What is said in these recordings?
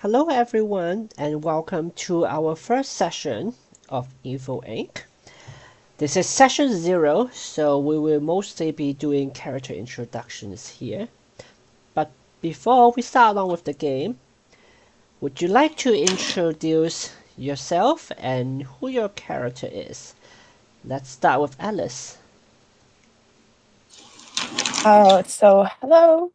Hello everyone and welcome to our first session of Info Inc. This is session 0, so we will mostly be doing character introductions here. But before we start on with the game, would you like to introduce yourself and who your character is? Let's start with Alice. Hello.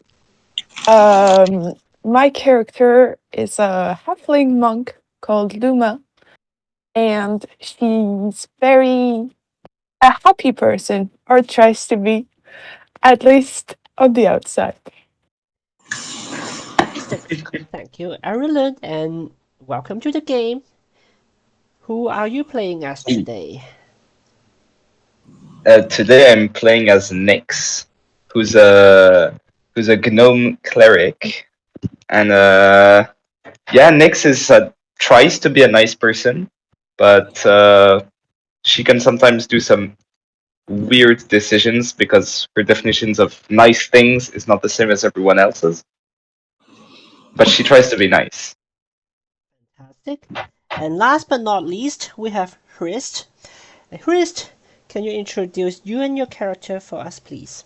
My character is a halfling monk called Luma, and she's very a happy person, or tries to be, at least on the outside. Fantastic. Thank you, Arilyn, and welcome to the game. Who are you playing as today? Today I'm playing as Nyx, who's a gnome cleric, and Nyx tries to be a nice person, but she can sometimes do some weird decisions because her definitions of nice things is not the same as everyone else's. But she tries to be nice. Fantastic. And last but not least, we have Hrist. Hrist, can you introduce you and your character for us, please?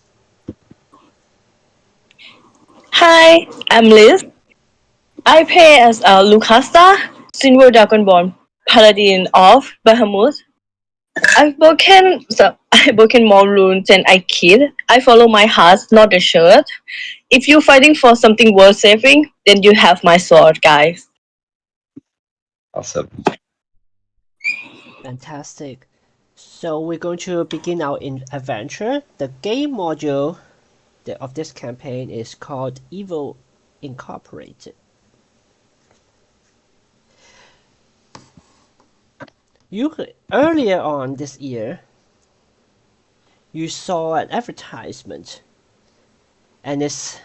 Hi, I'm Liz. I play as Lucasta, Silver Dragonborn, Paladin of Bahamut. I've broken more runes than I kid. I follow my heart, not the shirt. If you're fighting for something worth saving, then you have my sword, guys. Awesome. Fantastic. So we're going to begin our adventure. The game module of this campaign is called Evil Incorporated. Earlier on this year, you saw an advertisement and it's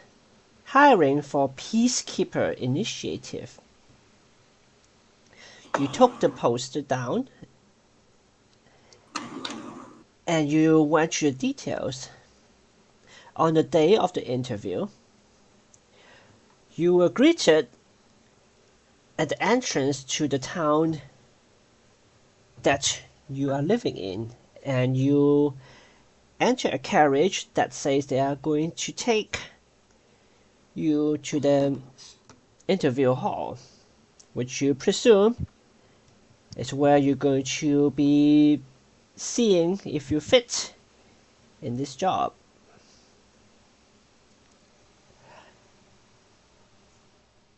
hiring for Peacekeeper Initiative. You took the poster down and you went through the details. On the day of the interview, you were greeted at the entrance to the town that you are living in, and you enter a carriage that says they are going to take you to the interview hall, which you presume is where you're going to be seeing if you fit in this job.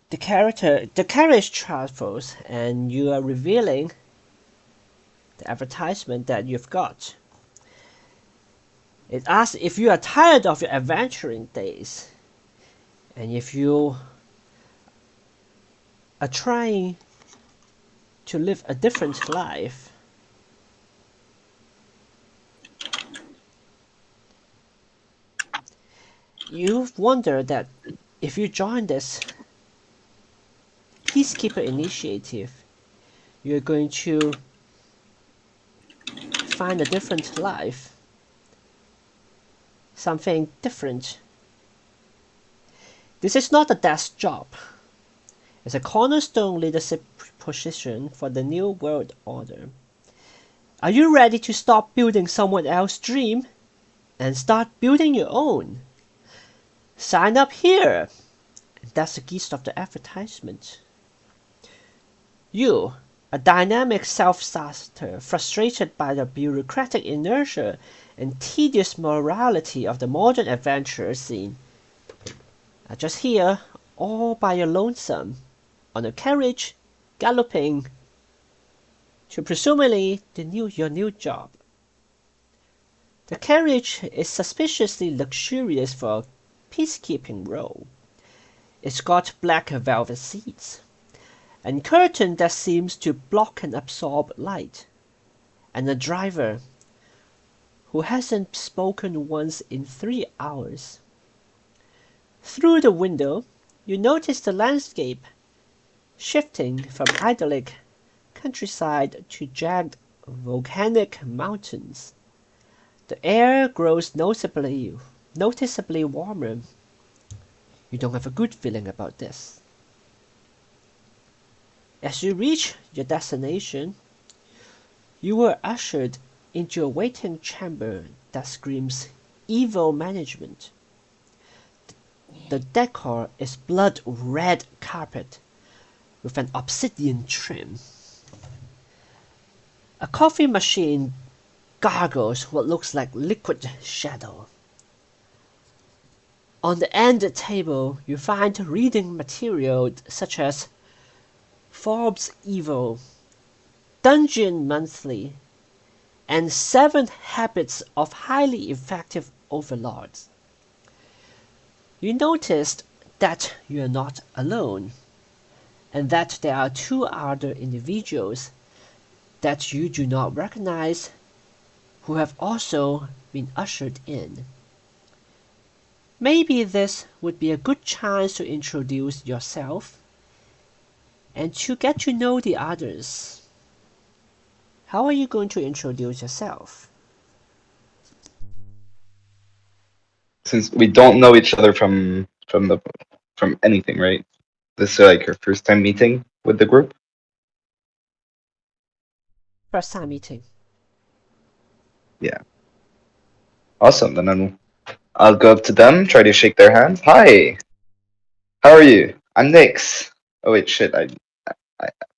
The carriage travels, and you are revealing the advertisement that you've got. It asks if you are tired of your adventuring days and if you are trying to live a different life. You've wondered that if you join this Peacekeeper Initiative, you're going to find a different life, something different. This is not a desk job. It's a cornerstone leadership position for the New World Order. Are you ready to stop building someone else's dream and start building your own? Sign up here! That's the gist of the advertisement. You, a dynamic self-starter frustrated by the bureaucratic inertia and tedious morality of the modern adventure scene, are just here all by your lonesome, on a carriage, galloping to presumably your new job. The carriage is suspiciously luxurious for a peacekeeping role. It's got black velvet seats, and curtain that seems to block and absorb light, and a driver who hasn't spoken once in 3 hours. Through the window, you notice the landscape shifting from idyllic countryside to jagged volcanic mountains. The air grows noticeably warmer. You don't have a good feeling about this. As you reach your destination, you were ushered into a waiting chamber that screams evil management. The decor is blood red carpet with an obsidian trim. A coffee machine gargles what looks like liquid shadow. On the end table, you find reading material such as Forbes Evil, Dungeon Monthly, and 7 Habits of Highly Effective Overlords. You noticed that you are not alone, and that there are 2 other individuals that you do not recognize who have also been ushered in. Maybe this would be a good chance to introduce yourself and to get to know the others. How are you going to introduce yourself? Since we don't know each other from anything, right? This is like your first time meeting with the group. First time meeting. Yeah. Awesome. Then I'll go up to them, try to shake their hand. Hi. How are you? I'm Nix. Oh wait, shit.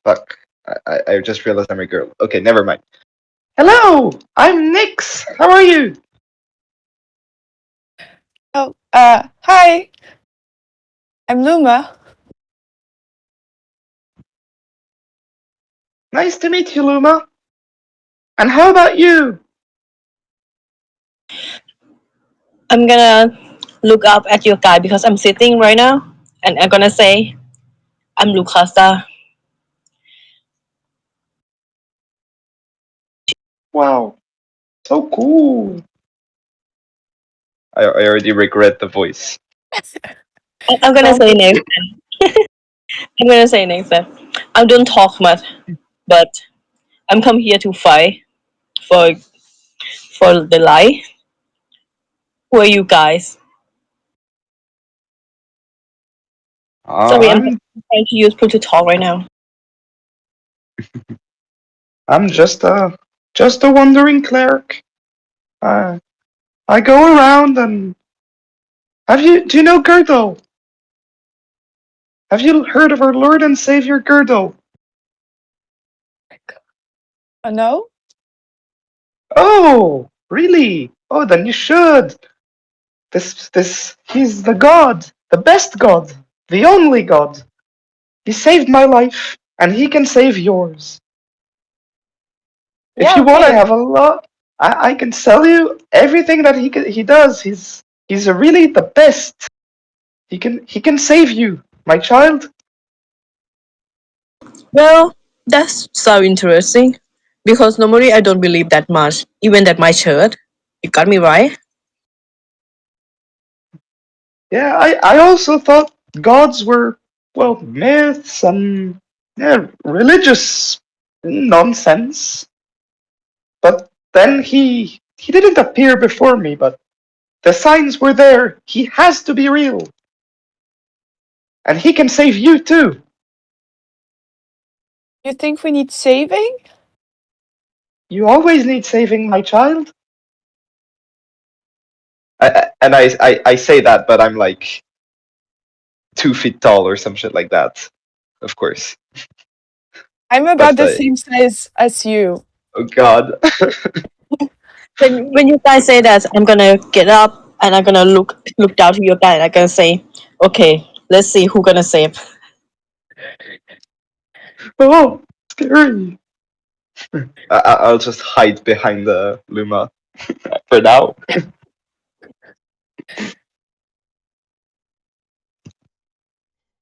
Fuck. I just realized I'm a girl. Okay, never mind. Hello, I'm Nix. How are you? Oh, hi. I'm Luma. Nice to meet you, Luma. And how about you? I'm gonna look up at your guy because I'm sitting right now, and I'm gonna say, I'm Lucasa. Wow, so cool. I already regret the voice. I'm gonna Don't say be next. I'm gonna say next that I don't talk much, but I'm come here to fight for the life. Who are you guys? Sorry, I'm I'm trying to use Pro to talk right now. I'm just a wandering cleric. Uh, I go around and do you know Gerdo? Have you heard of our Lord and Savior Gerdo? no? Oh, really? Oh, then you should. He's the God, the best God, the only God. He saved my life, and he can save yours. If Yeah, you want to okay. have a lot, I can tell you everything that he does. He's really the best. He can save you, my child. Well, that's so interesting because normally I don't believe that much, even at my church. You got me right. Yeah, I also thought gods were, well, myths and, yeah, religious nonsense. But then he didn't appear before me, but the signs were there. He has to be real. And he can save you too. You think we need saving? You always need saving, my child. I say that, but I'm like 2 feet tall or some shit like that, of course. I'm about But the same size as you. oh god. When you guys say that, I'm gonna get up and I'm gonna look down to your guy and I'm gonna say, okay, let's see who gonna save. Oh, scary. I'll just hide behind the Luma for now.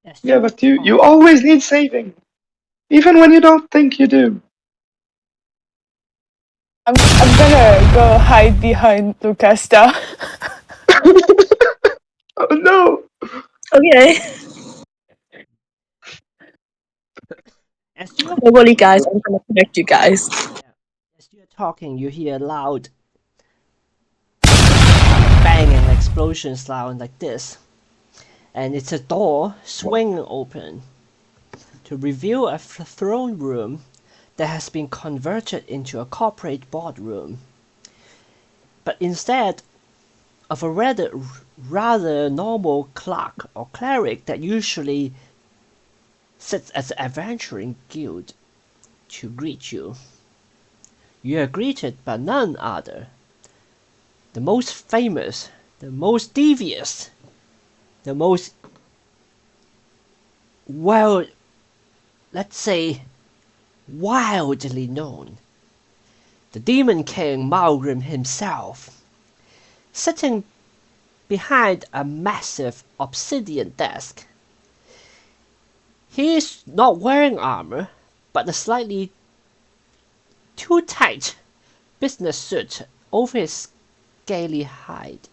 As Yeah, you are but you talking, always need saving, even when you don't think you do. I'm gonna go hide behind Lucasta. Oh no! Okay. as you are Don't worry, talking, guys. I'm gonna protect you guys. yeah, as you are talking, you hear loud banging explosion sound like this, and it's a door swinging open to review a throne room that has been converted into a corporate boardroom. But instead of a rather normal clerk or cleric that usually sits at the adventuring guild to greet you, you are greeted by none other, the most famous, the most devious, the most, well, let's say, wildly known, the Demon King Malgrim himself, sitting behind a massive obsidian desk. He is not wearing armor, but a slightly too tight business suit over his scaly hide.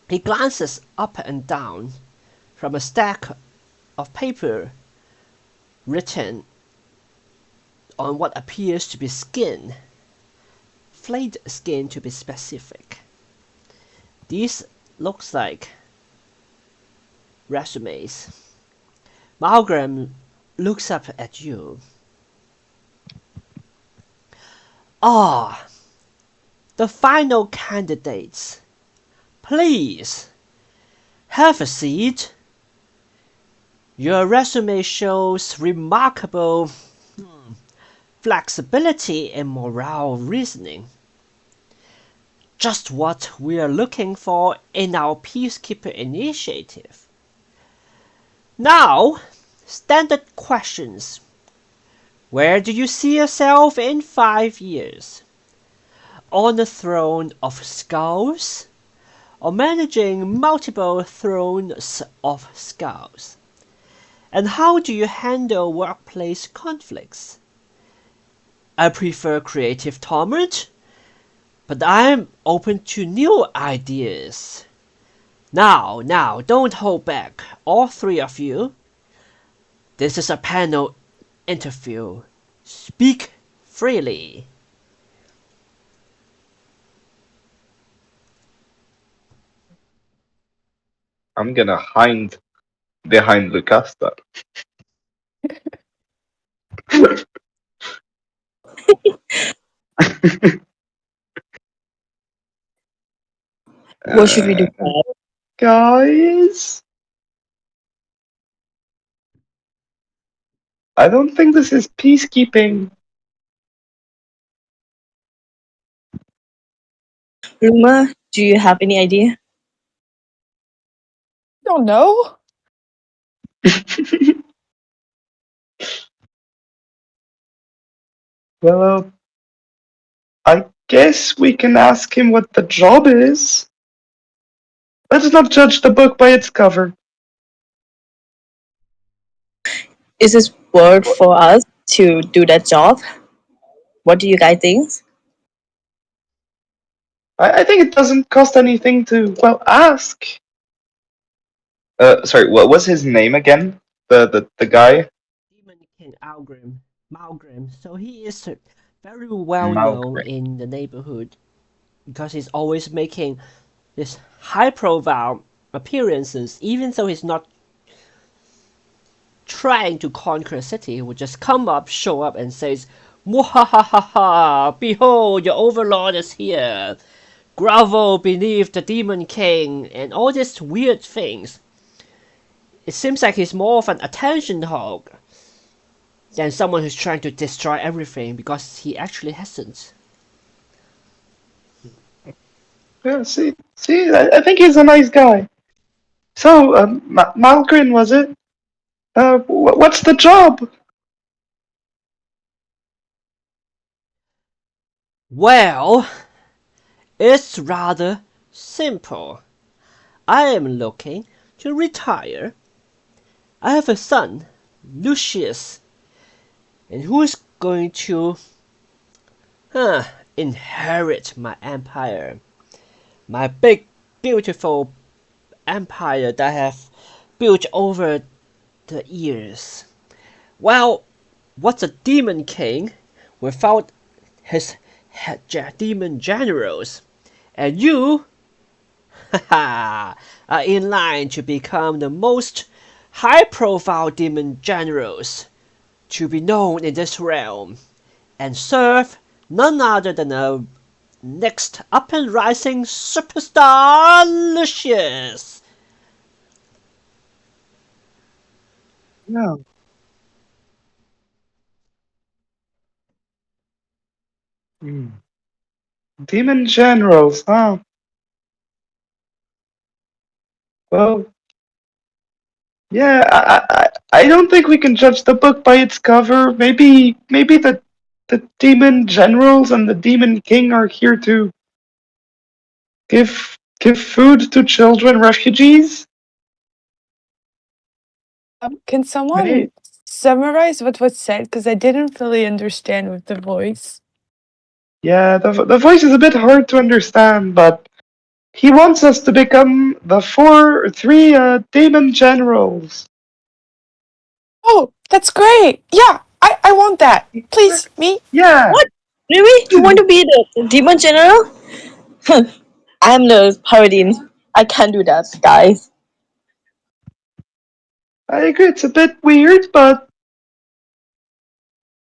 He glances up and down from a stack of paper written on what appears to be skin, flayed skin to be specific. These looks like resumes. Malgrim looks up at you. Ah, the final candidates. Please, have a seat. Your resume shows remarkable flexibility and moral reasoning. Just what we are looking for in our Peacekeeper initiative. Now, standard questions. Where do you see yourself in 5 years? On the throne of skulls? Or managing multiple thrones of skulls? And how do you handle workplace conflicts? I prefer creative torment, but I'm open to new ideas. Now, don't hold back, all three of you. This is a panel interview. Speak freely. I'm gonna hide behind Lucasta. What should we do? Guys, I don't think this is peacekeeping. Luma, do you have any idea? Don't know. Well, I guess we can ask him what the job is. Let's not judge the book by its cover. Is this word for us to do that job? What do you guys think? I think it doesn't cost anything to, well, ask. Sorry, what was his name again? The guy? Demon King Malgrim. So he is very well known Malgrim. in the neighborhood because he's always making this high profile appearances, even though he's not trying to conquer a city. He would just come up, show up, and says, "Mwahahaha! Behold, your overlord is here! Grovel beneath the Demon King," and all these weird things. It seems like he's more of an attention hog than someone who's trying to destroy everything, because he actually hasn't. Yeah, see, I think he's a nice guy. So, Malgrim, was it? What's the job? Well, it's rather simple. I am looking to retire. I have a son, Lucius, and who is going to inherit my empire. My big, beautiful empire that I have built over the years. Well, what's a demon king without his demon generals? And you, are in line to become the most high-profile demon generals to be known in this realm, and serve none other than a next up-and-rising superstar Lucius. Yeah. Hmm. Demon generals, huh? Well, yeah, I don't think we can judge the book by its cover. Maybe the demon generals and the demon king are here to give food to children refugees. Can someone Right? summarize what was said? Because I didn't really understand with the voice. Yeah, the voice is a bit hard to understand, but he wants us to become the three demon generals. Oh, that's great. Yeah, I want that. Please, me. Yeah, What? Really? You want to be the demon general? I'm the paladin. I can't do that, guys. I agree. It's a bit weird, but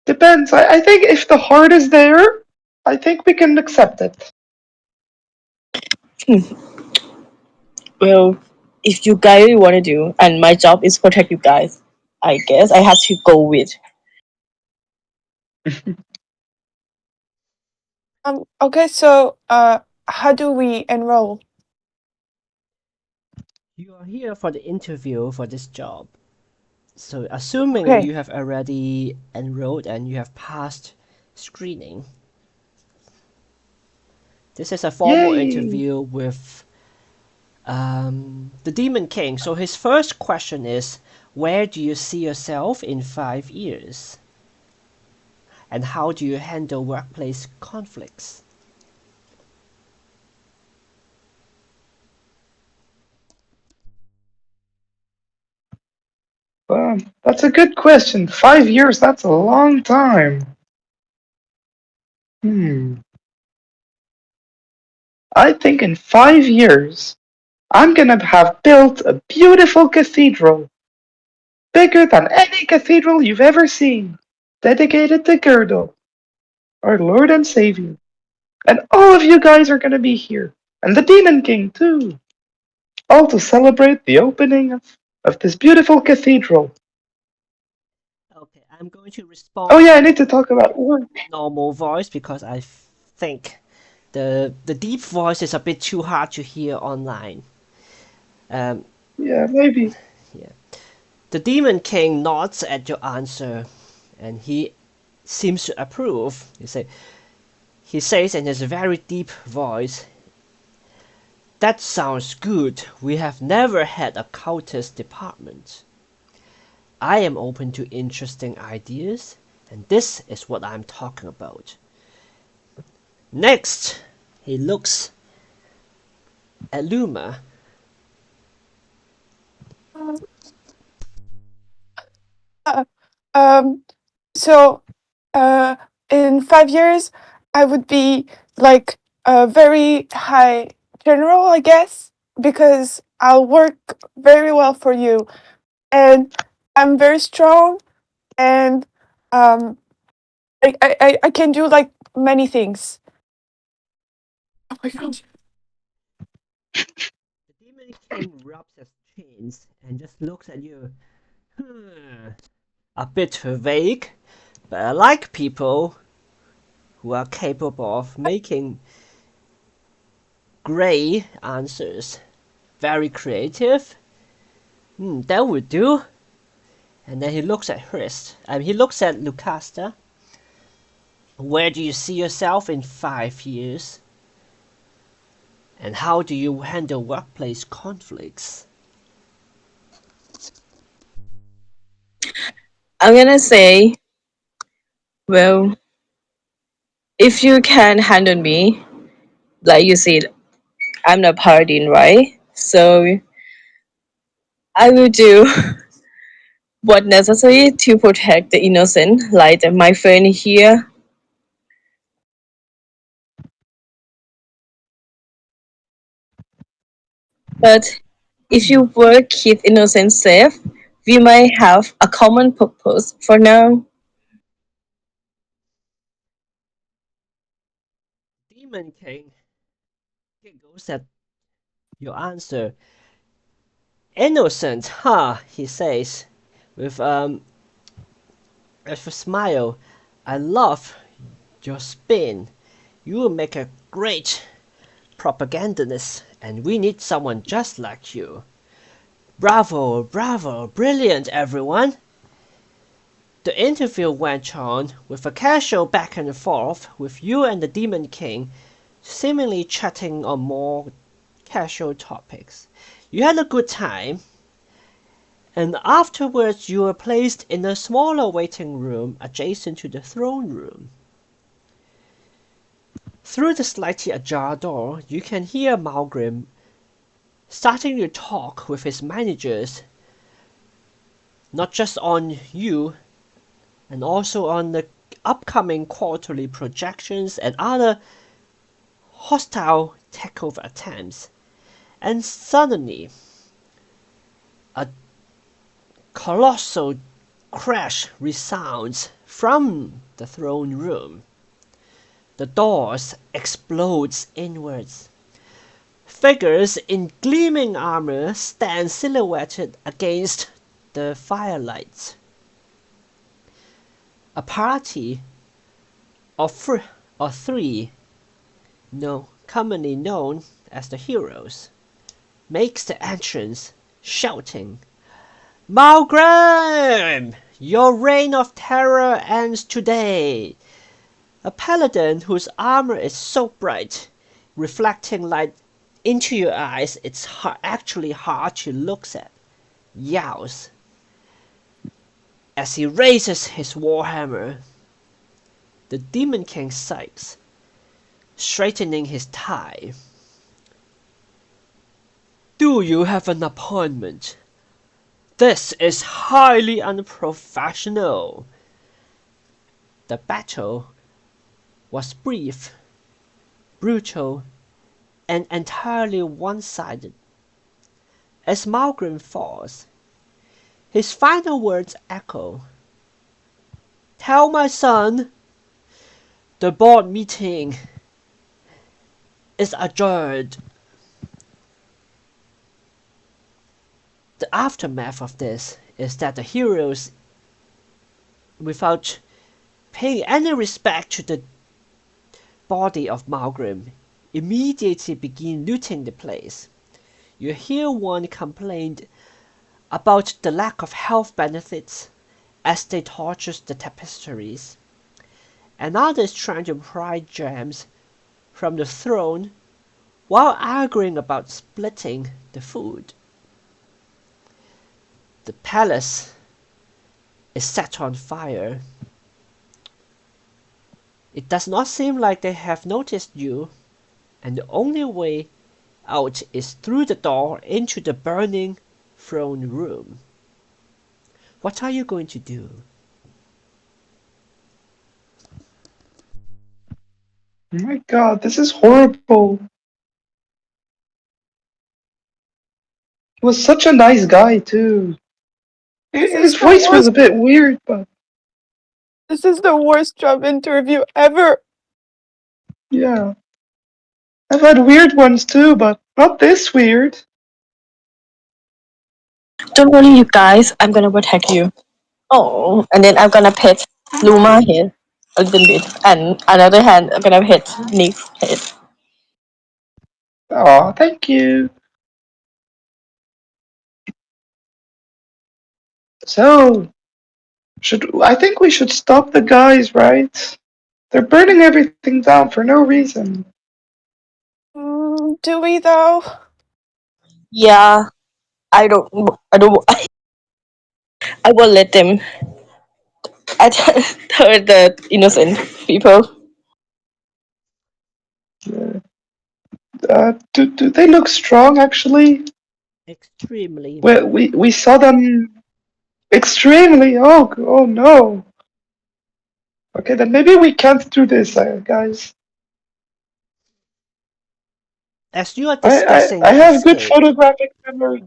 depends. I think if the heart is there, I think we can accept it. Well, if you guys really want to do, and my job is protect you guys, I guess I have to go with. Okay, so how do we enroll? You are here for the interview for this job. So assuming Okay. you have already enrolled and you have passed screening, this is a formal Yay! interview with the Demon King. So his first question is, where do you see yourself in 5 years? And how do you handle workplace conflicts? That's a good question. 5 years, that's a long time. Hmm. I think in 5 years, I'm gonna have built a beautiful cathedral, bigger than any cathedral you've ever seen, dedicated to Girdle, our Lord and Savior. And all of you guys are gonna be here, and the Demon King too, all to celebrate the opening of this beautiful cathedral. Okay, I'm going to Oh respond yeah, I in need to talk about work. normal voice because I think the deep voice is a bit too hard to hear online. Um, Yeah, maybe. yeah. The Demon King nods at your answer, and he seems to approve. He says in his very deep voice, "That sounds good. We have never had a cultist department. I am open to interesting ideas, and this is what I'm talking about." Next, he looks at Luma. Uh, um, so uh, in 5 years, I would be like a very high general, I guess, because I'll work very well for you, and I'm very strong, and um, I can do like many things. Oh my god. The Demon King rubs his chins and just looks at you. Hmm, a bit vague, but I like people who are capable of making grey answers. Very creative. That would do. And then he looks at Hrist. He looks at Lucasta. Where do you see yourself in 5 years? And how do you handle workplace conflicts? I'm gonna say, well, if you can handle me, like you said, I'm not paladin, right? So I will do what necessary to protect the innocent, like my friend here. But if you work keep innocent safe, We might have a common purpose for now. Demon King giggles at your answer. Innocent, huh? He says with with a smile. I love your spin. You will make a great propagandist, and we need someone just like you. Bravo, bravo, brilliant, everyone! The interview went on with a casual back and forth with you and the Demon King seemingly chatting on more casual topics. You had a good time, and afterwards you were placed in a smaller waiting room adjacent to the throne room. Through the slightly ajar door, you can hear Malgrim starting to talk with his managers, not just on you, and also on the upcoming quarterly projections and other hostile takeover attempts. And suddenly, a colossal crash resounds from the throne room. The doors explodes inwards. Figures in gleaming armor stand silhouetted against the firelight. A party of three, commonly known as the heroes, makes the entrance, shouting, Malgrim! Your reign of terror ends today! A paladin whose armor is so bright, reflecting light into your eyes it's actually hard to look at, yowls as he raises his warhammer. The Demon King sighs, straightening his tie. Do you have an appointment? This is highly unprofessional. The battle was brief, brutal, and entirely one-sided. As Malgrim falls, his final words echo. Tell my son, the board meeting is adjourned. The aftermath of this is that the heroes, without paying any respect to the body of Malgrim, immediately begin looting the place. You hear one complain about the lack of health benefits as they torture the tapestries, and others trying to pry gems from the throne while arguing about splitting the food. The palace is set on fire. It does not seem like they have noticed you, and the only way out is through the door into the burning throne room. What are you going to do? Oh my god, this is horrible. He was such a nice guy too. This His is the voice was worst. a bit weird, but This is the worst job interview ever. yeah. I've had weird ones too, but not this weird. Don't worry, you guys. I'm gonna protect you. Oh, and then I'm gonna pet Luma head a little bit, and another hand I'm gonna pet Nick's head. Aw, thank you. So, I think we should stop the guys, right? They're burning everything down for no reason. Do we though? Yeah, I don't. I don't. I will let them. I hurt the innocent people. Do they look strong actually? Extremely. We saw them extremely. Oh no. Okay, then maybe we can't do this, guys. As you are I discussing have good escape, photographic memory.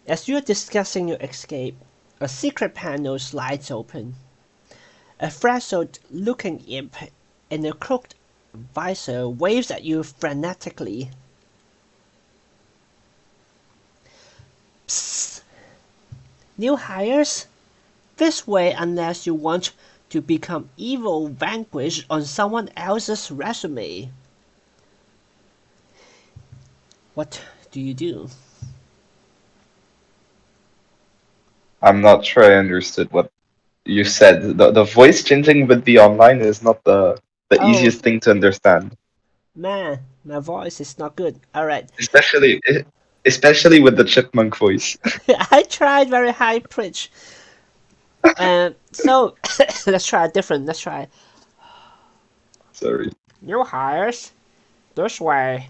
As you're discussing your escape, a secret panel slides open. A frazzled-looking imp in a crooked visor waves at you frenetically. Psst! New hires? This way unless you want to become evil vanquished on someone else's resume. What do you do? I'm not sure I understood what you said. The voice changing with the online is not the Oh, easiest thing to understand, man, my voice is not good. Alright. especially with the chipmunk voice. I tried very high pitch. So let's try different. Let's try Sorry. new hires this way,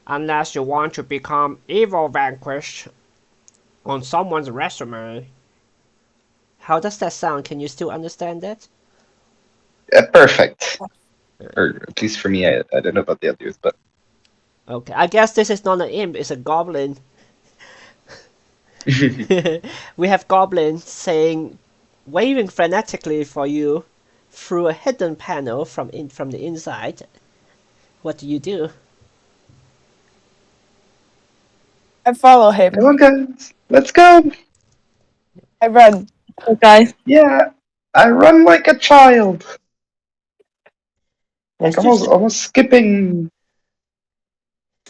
unless you want to become evil vanquished on someone's resume. How does that sound? Can you still understand that? Perfect. Or at least for me, I don't know about the others, but Okay, I guess this is not an imp, it's a goblin. We have goblins saying, waving frenetically for you through a hidden panel from the inside. What do you do? I follow him. come on, guys, let's go. I run. So guys, Yeah, I run like a child, like As you almost skipping.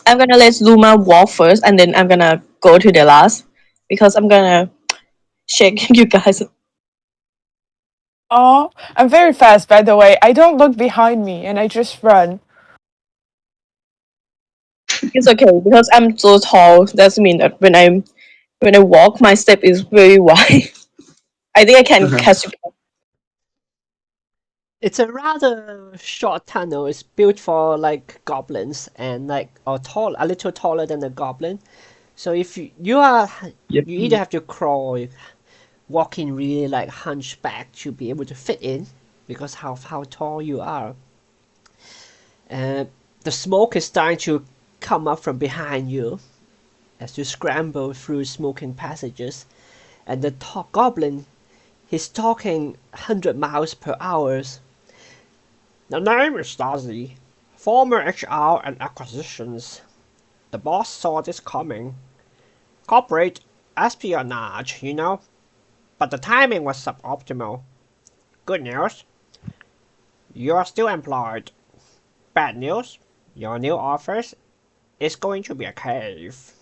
I'm gonna let Luma walk first, and then I'm gonna go to the last because I'm gonna shake you guys. Oh, I'm very fast, by the way. I don't look behind me and I just run. It's okay because I'm so tall. That means that when I walk, my step is very wide. I think I can catch you. It's a rather short tunnel. It's built for like goblins and like a little taller than a goblin. So if Yep. you either have to crawl, or walking really like hunchback to be able to fit in, because how tall you are. Uh, the smoke is starting to come up from behind you as you scramble through smoking passages, and the top goblin, he's talking 100 miles per hour. The name is Stasi, former HR and acquisitions. The boss saw this coming. Corporate espionage, you know? But the timing was suboptimal. Good news, you're still employed. Bad news, your new office is going to be a cave.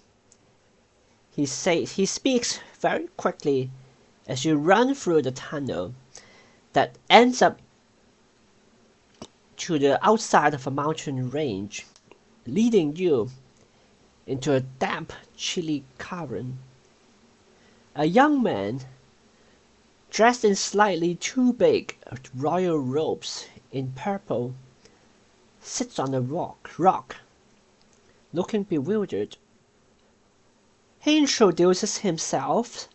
He speaks very quickly as you run through the tunnel that ends up to the outside of a mountain range, leading you into a damp, chilly cavern. A young man, dressed in slightly too big royal robes in purple, sits on a rock, looking bewildered. He introduces himself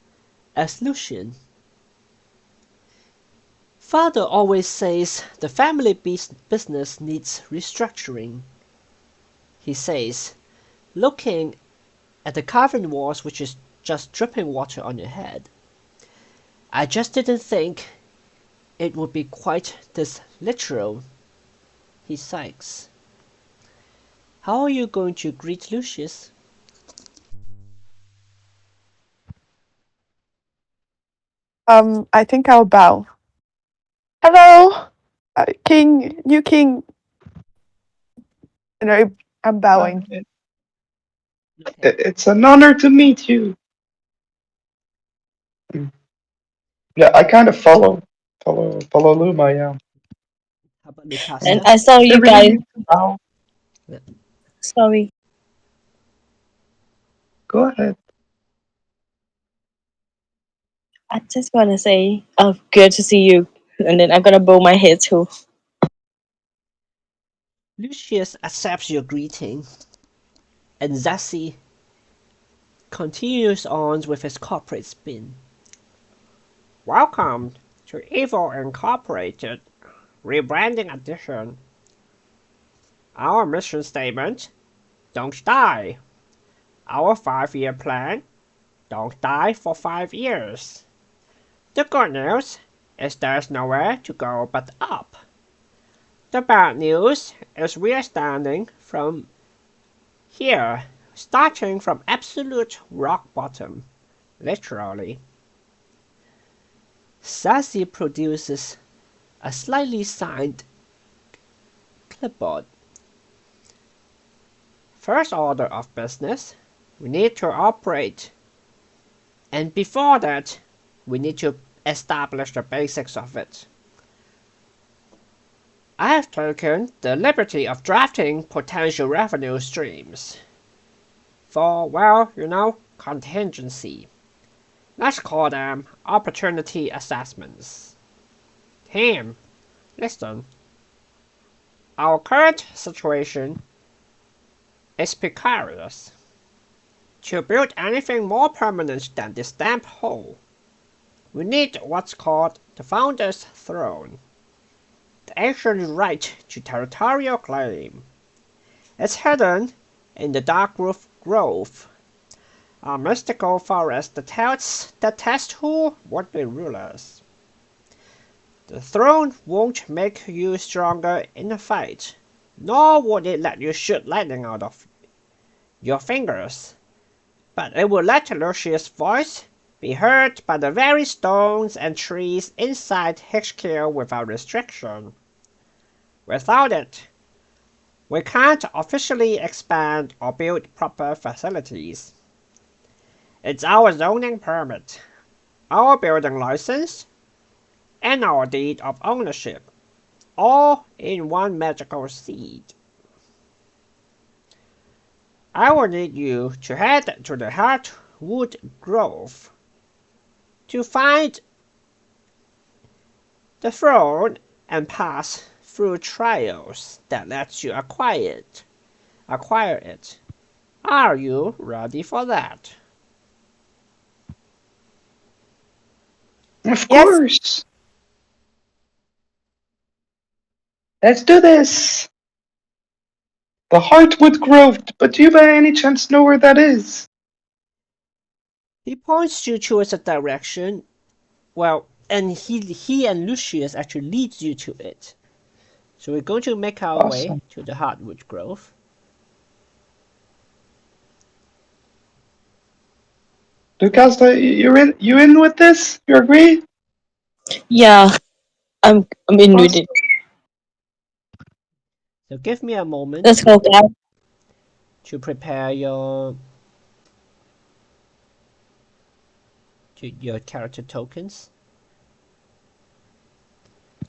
as Lucian. Father always says the family business needs restructuring, he says, looking at the cavern walls which is just dripping water on your head. I just didn't think it would be quite this literal, he sighs. How are you going to greet Lucius? I think I'll bow. Hello, King, new king. And I'm bowing. Okay. It's an honor to meet you. Yeah, I kind of follow Luma. Yeah, How about And Lucastia? I saw they you really guys. need to bow. Sorry. Go ahead. I just want to say, oh, good to see you. And then I'm gonna bow my head too. Lucius accepts your greeting, and Zassi continues on with his corporate spin. Welcome to Evil Incorporated Rebranding Edition. Our mission statement, don't die. Our 5-year plan, don't die for 5 years. The good news is there's nowhere to go but up. The bad news is we are standing from here, starting from absolute rock bottom, literally. Sassy produces a slightly signed clipboard. First order of business, we need to operate. And before that, we need to establish the basics of it. I have taken the liberty of drafting potential revenue streams. For, well, contingency. Let's call them opportunity assessments. Team, listen. Our current situation is precarious. To build anything more permanent than this damp hole, we need what's called the Founder's Throne, the ancient right to territorial claim. It's hidden in the Darkwood Grove, a mystical forest that tests who would be rulers. The throne won't make you stronger in a fight, nor would it let you shoot lightning out of your fingers, but it will let Lucius' voice be heard by the very stones and trees inside HQ without restriction. Without it, we can't officially expand or build proper facilities. It's our zoning permit, our building license, and our deed of ownership, all in one magical seed. I will need you to head to the Heartwood Grove to find the throne and pass through trials that lets you acquire it. Are you ready for that? Of Yes. course. Let's do this. The Heartwood Grove, but do you by any chance know where that is? He points you towards a direction, and he and Lucius actually leads you to it. So we're going to make our way Awesome. to the Heartwood Grove. Lucas, you in with this? You agree? Yeah, I'm in with it. So give me a moment Let's go, guys. to prepare your character tokens.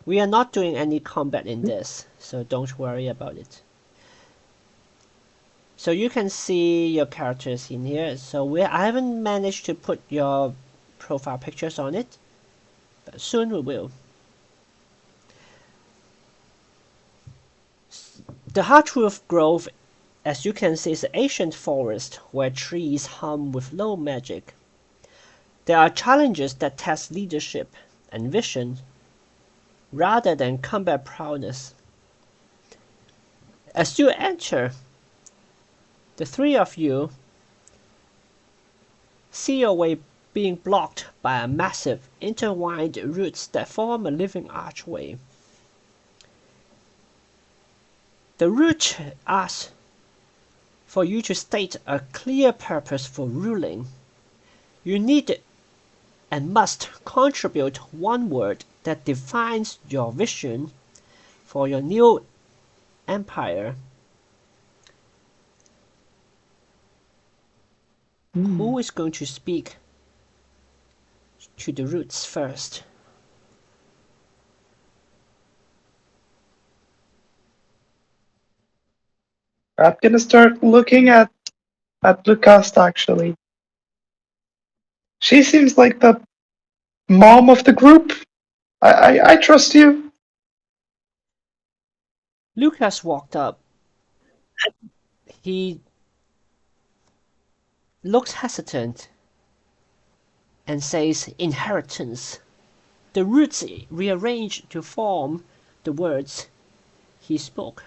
We are not doing any combat in this, so don't worry about it. So you can see your characters in here. So I haven't managed to put your profile pictures on it, but soon we will. The Heartwood Grove, as you can see, is an ancient forest where trees hum with low magic. There are challenges that test leadership and vision rather than combat prowess. As you enter, the three of you see your way being blocked by a massive intertwined roots that form a living archway. The root asks for you to state a clear purpose for ruling. You need and must contribute one word that defines your vision for your new empire. Who is going to speak to the roots first? I'm gonna start looking at Lucas actually. She seems like the mom of the group. I trust you. Lucas walked up. He looks hesitant and says, "Inheritance." The roots rearrange to form the words he spoke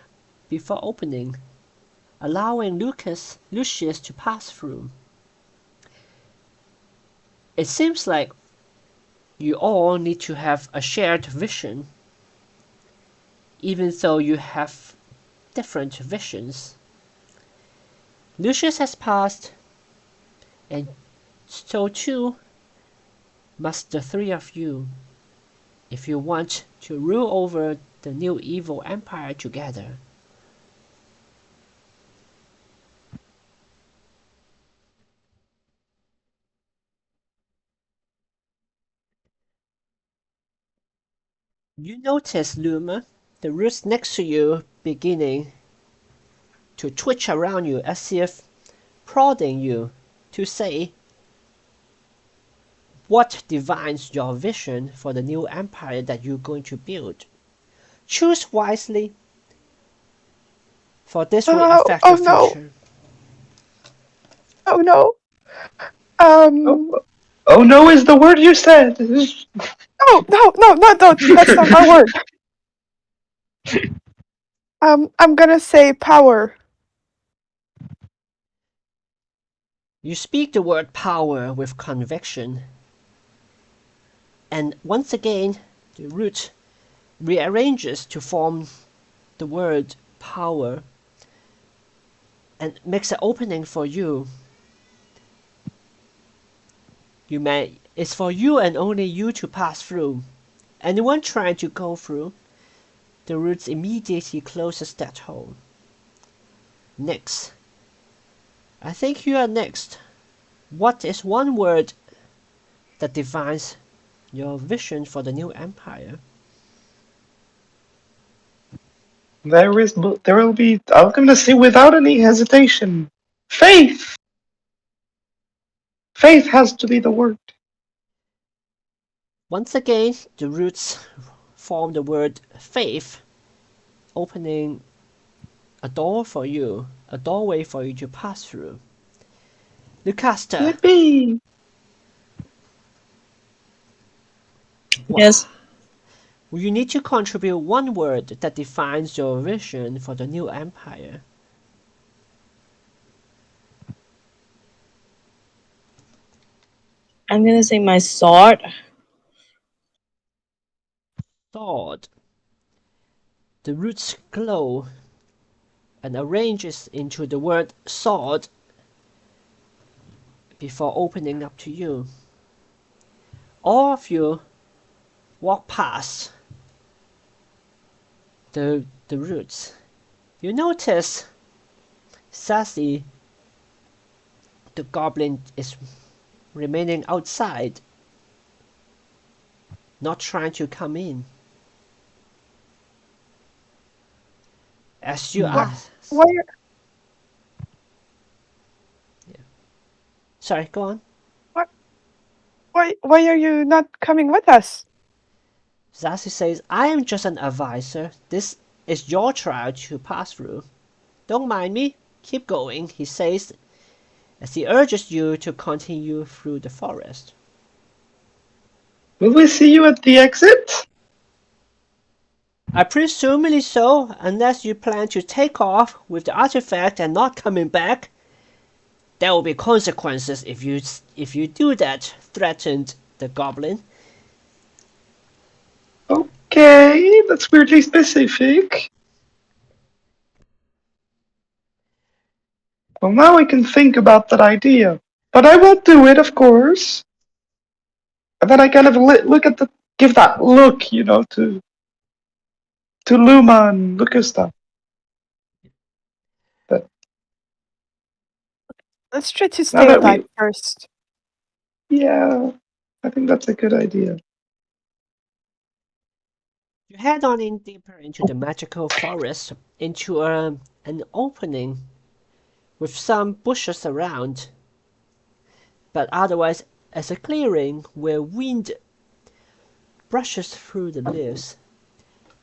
before opening, allowing Lucius to pass through. It seems like you all need to have a shared vision, even though you have different visions. Lucius has passed, and so too must the three of you, if you want to rule over the new evil empire together. You notice, Luma, the roots next to you beginning to twitch around you as if prodding you to say what defines your vision for the new empire that you're going to build. Choose wisely, for this will affect Oh your no! future. Oh no! Oh no is the word you said. No, that's not my word. I'm gonna say power. You speak the word power with conviction, and once again the root rearranges to form the word power and makes an opening for you. It's for you and only you to pass through. Anyone trying to go through, the roots immediately closes that hole. Next. I think you are next. What is one word that defines your vision for the new empire? There will be. I'm gonna say without any hesitation, faith. Faith has to be the word. Once again, the roots form the word faith, opening a door for you, a doorway for you to pass through. Lucasta, Yippee! Yes. you need to contribute one word that defines your vision for the new empire. I'm gonna say my sword. Sword. The roots glow and arranges into the word sword before opening up to you. All of you walk past the roots. You notice Sassy, the goblin, is remaining outside, not trying to come in. As you ask, Why? sorry, go on. Why are you not coming with us? Sassy says, I am just an advisor. This is your trial to pass through. Don't mind me. Keep going, he says, as he urges you to continue through the forest. Will we see you at the exit? I presumably so, unless you plan to take off with the artifact and not coming back. There will be consequences if you do that, threatened the goblin. Okay, that's weirdly specific. Well, now I can think about that idea. But I won't do it, of course. And then I kind of give that look, to Luma and Lucusta. But Let's try to now that stereotype first. yeah, I think that's a good idea. You head on in deeper into the magical forest, into an opening with some bushes around, but otherwise as a clearing where wind brushes through the leaves,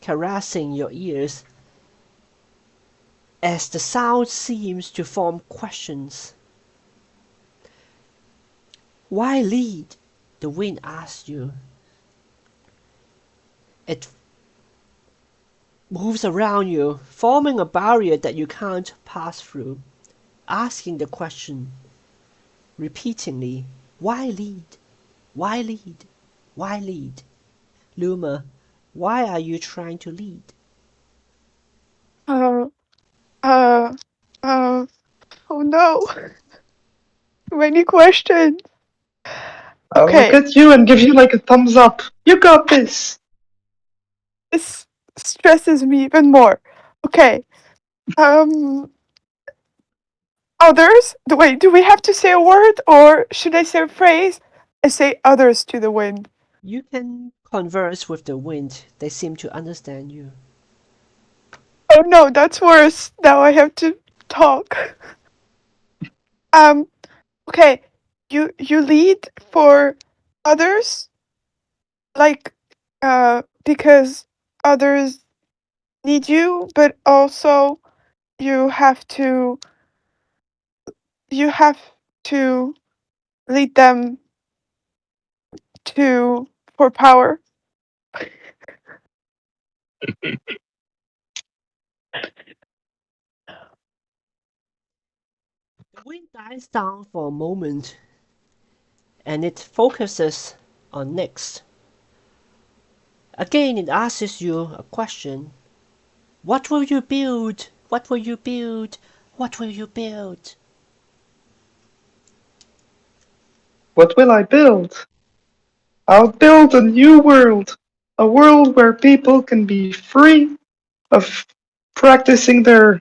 caressing your ears as the sound seems to form questions. Why lead? The wind asks you. It moves around you, forming a barrier that you can't pass through, asking the question repeatedly, why lead? Why lead? Why lead? Luma, why are you trying to lead? Uh, uh, uh, oh no. Too many questions. I'll look Okay, at you and give you like a thumbs up. You got this. this stresses me even more. Okay, um, others? Wait, do we have to say a word or should I say a phrase? I say others to the wind. You can converse with the wind. They seem to understand you. Oh no, that's worse. Now I have to talk. Um, okay, you lead for others, like, because others need you, but also you have to you have to lead them to for power. The wind dies down for a moment and it focuses on Nyx. Again, it asks you a question. What will you build? What will you build? What will you build? What will I build? I'll build a new world. A world where people can be free of practicing their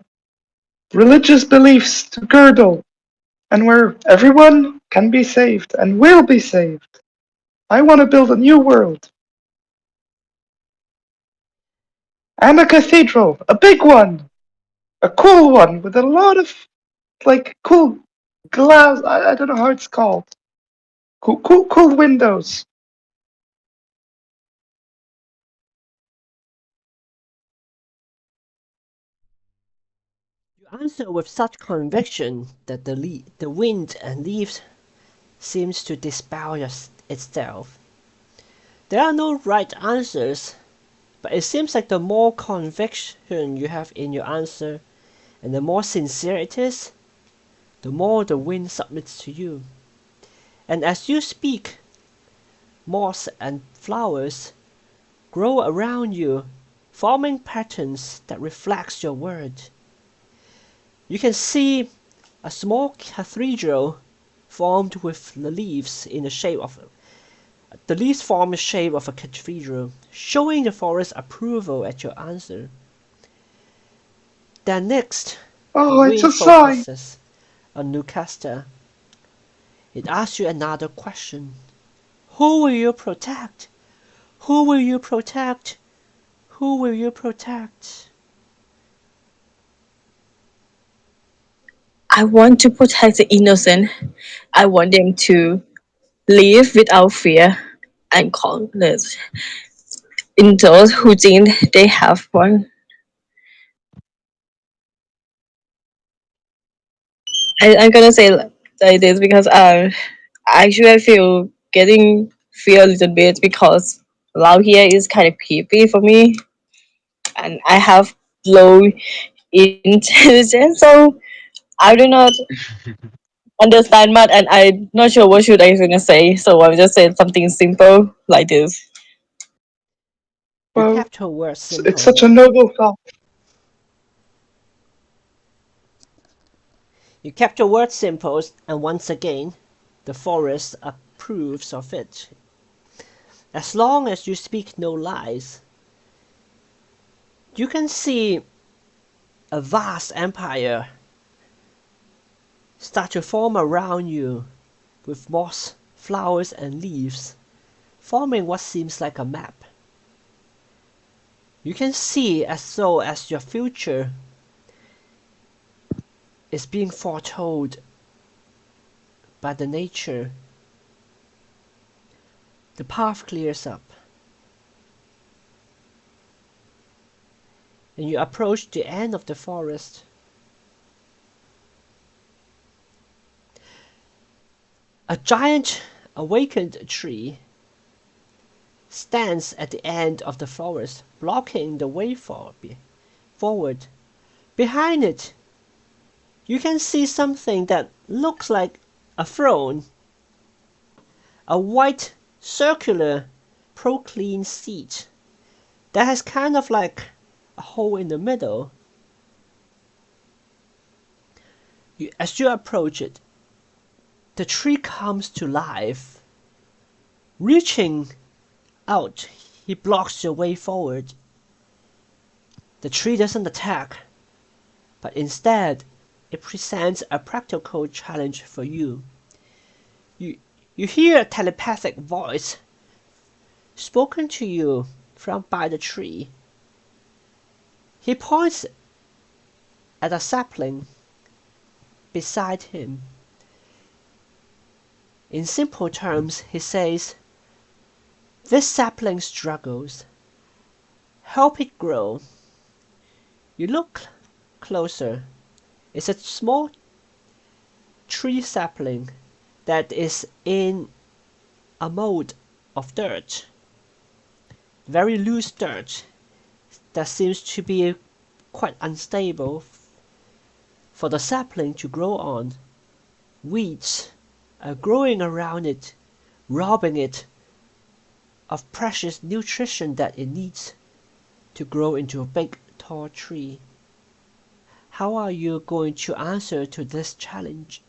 religious beliefs to girdle, and where everyone can be saved and will be saved. I want to build a new world. And a cathedral, a big one, a cool one with a lot of like cool glass. I don't know how it's called. Cool windows. You answer with such conviction that the wind and leaves seems to dispel itself. There are no right answers, but it seems like the more conviction you have in your answer and the more sincere it is, the more the wind submits to you. And as you speak, moss and flowers grow around you, forming patterns that reflects your word. You can see a small cathedral formed with the leaves in the shape of the leaves form the shape of a cathedral, showing the forest's approval at your answer. Then next, the Oh, it's wind a sign. focuses on Newcastle. It asks you another question. Who will you protect? Who will you protect? Who will you protect? I want to protect the innocent. I want them to live without fear and confidence in those who think they have one. I'm gonna say like this because actually I feel getting fear a little bit because Lao here is kind of creepy for me, and I have low intelligence, so I do not understand much, and I'm not sure what should I gonna say. So I'm just saying something simple like this. You Well, kept her words it's simple. such a noble thought. You kept your words simple, and once again, the forest approves of it. As long as you speak no lies, you can see a vast empire start to form around you with moss, flowers, and leaves, forming what seems like a map. You can see as though as your future is being foretold by the nature. The path clears up, and you approach the end of the forest. A giant awakened tree stands at the end of the forest, blocking the way forward. Behind it, you can see something that looks like a throne. A white circular proclean seat that has kind of like a hole in the middle. As you approach it, the tree comes to life. Reaching out, he blocks your way forward. The tree doesn't attack, but instead it presents a practical challenge for you. You hear a telepathic voice spoken to you from by the tree. He points at a sapling beside him. In simple terms, he says, "This sapling struggles. Help it grow." You look closer. It's a small tree sapling that is in a mold of dirt. Very loose dirt that seems to be quite unstable for the sapling to grow on. Weeds are growing around it, robbing it of precious nutrition that it needs to grow into a big, tall tree. How are you going to answer to this challenge?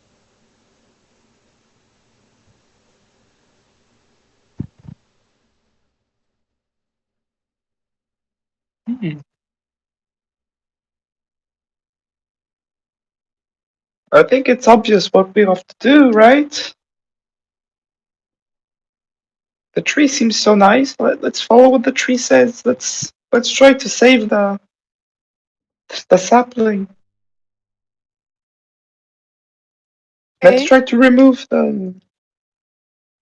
Hmm. I think it's obvious what we have to do, right? The tree seems so nice. Let's follow what the tree says. Let's try to save the sapling. Let's Okay. try to remove the.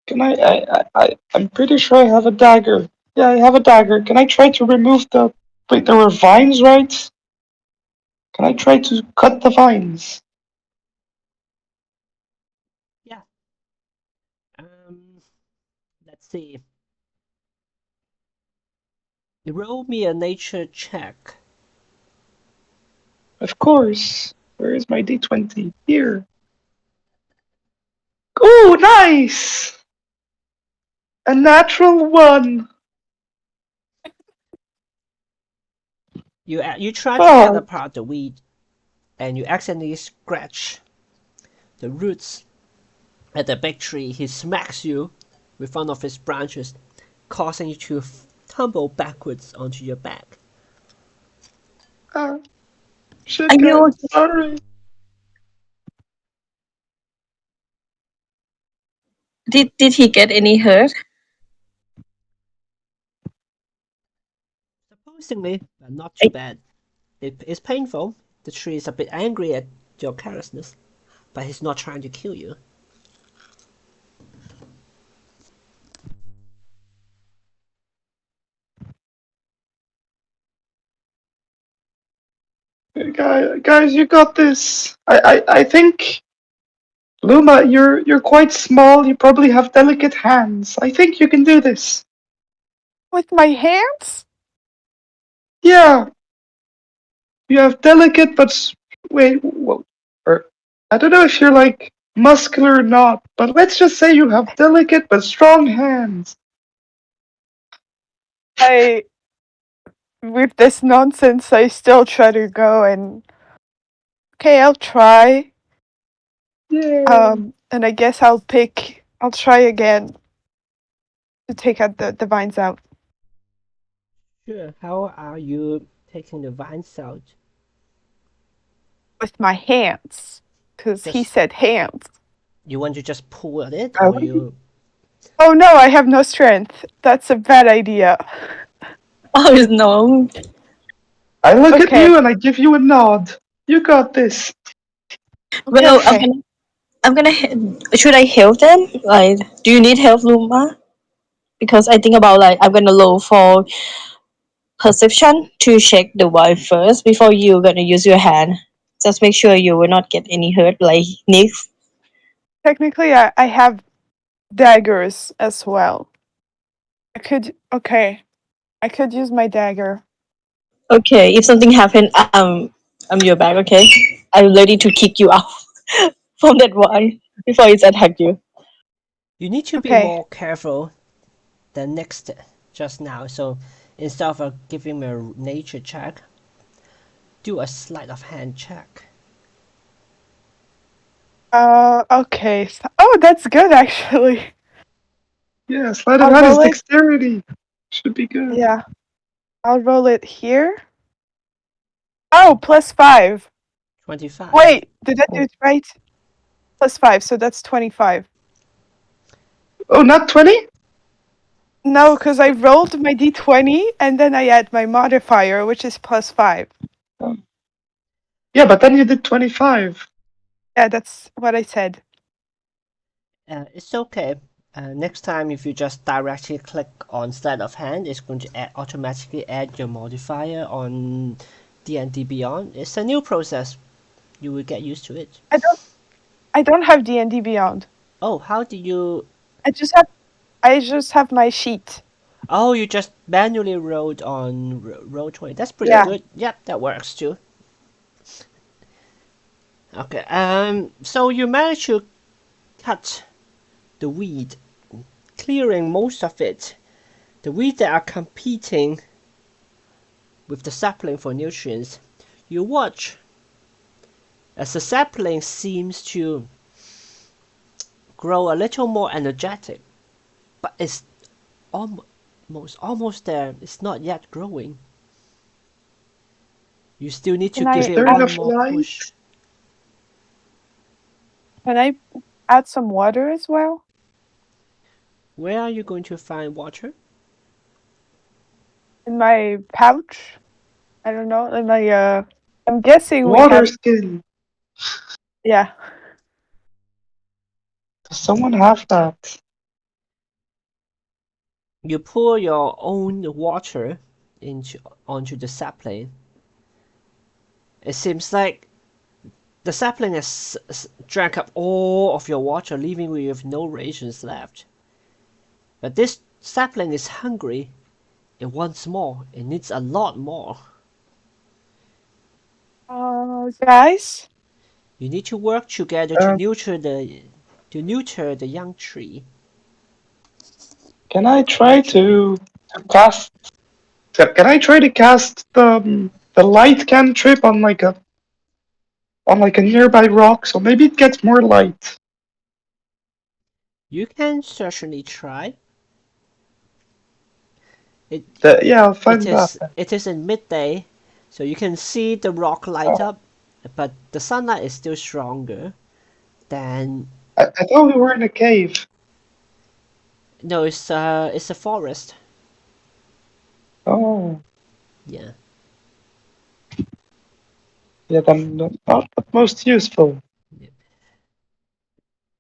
Can I'm pretty sure I have a dagger. Yeah, I have a dagger. Can I try to remove the? Wait, there were vines, right? Can I try to cut the vines? Yeah. Um, let's see. You roll me a nature check. Of course. Where is my D20? Here. Oh, nice! A natural one. You try to get Oh, apart the weed, and you accidentally scratch the roots at the big tree. He smacks you with one of his branches, causing you to tumble backwards onto your back. oh Are shit, guys. you Sorry. did he get any hurt? Surprisingly, but not too bad. It is painful. The tree is a bit angry at your carelessness, but he's not trying to kill you. Guys, you got this. I think Luma, you're quite small. You probably have delicate hands. I think you can do this. With my hands? Yeah, you have delicate wait, whoa, or I don't know if you're like muscular or not, but let's just say you have delicate but strong hands. I, with this nonsense, I still try to go and. Okay, I'll try. Yeah. And I guess I'll try again to take out the vines out. Sure, how are you taking the vines out? With my hands. Because he Just said hands. you want to just pull at it, I or like you? Oh no, I have no strength. That's a bad idea. Oh no. I look at Okay, you and I give you a nod. You got this. okay, Well, okay. should I help them? Like, do you need help, Luma? Because I think about like I'm gonna roll for perception to check the wife first before you're gonna use your hand. Just make sure you will not get any hurt like Nick. Technically, I have daggers as well. Okay, I could use my dagger. Okay, if something happen, I'm your back. Okay, I'm ready to kick you out from that wife before it's attack you. You need to be Okay, more careful. than next just now. So instead of giving me a nature check, do a sleight of hand check. Okay. Oh, that's good actually. Yeah, sleight of I'll hand is roll it. dexterity. Should be good. Yeah. I'll roll it here. Oh, +5. 25. Wait, did I do it right? +5, so that's 25. Oh, not 20? No, because I rolled my d20 and then I add my modifier, which is +5. Yeah, but then you did 25. Yeah, that's what I said. It's okay. Next time, if you just directly click on sleight of hand, it's going to automatically add your modifier on D&D Beyond. It's a new process. You will get used to it. I don't have D&D Beyond. Oh, how do you... I just have my sheet. Oh, you just manually rolled on roll 20. That's pretty Yeah. good. Yep, that works too. Okay, so you managed to cut the weed, clearing most of it. The weeds that are competing with the sapling for nutrients. You watch as the sapling seems to grow a little more energetic, but it's almost there. It's not yet growing. You still need to Can give I it there add, one enough more light? push. can I add some water as well? Where are you going to find water? In my pouch? I don't know. In my I'm guessing we Water have, skin. yeah. Does someone have that? You pour your own water onto the sapling. It seems like the sapling has drank up all of your water, leaving you with no rations left. But this sapling is hungry. It wants more. It needs a lot more. Guys, You need to work together Uh, to nurture the young tree. can I try to cast? Can I try to cast the light cantrip on like a nearby rock, so maybe it gets more light? You can certainly try. It Yeah, I'll find that. it is in midday, so you can see the rock light Oh, up, but the sunlight is still stronger than. I thought we were in a cave. No, it's a forest. Oh, Yeah. yeah, then not the most useful.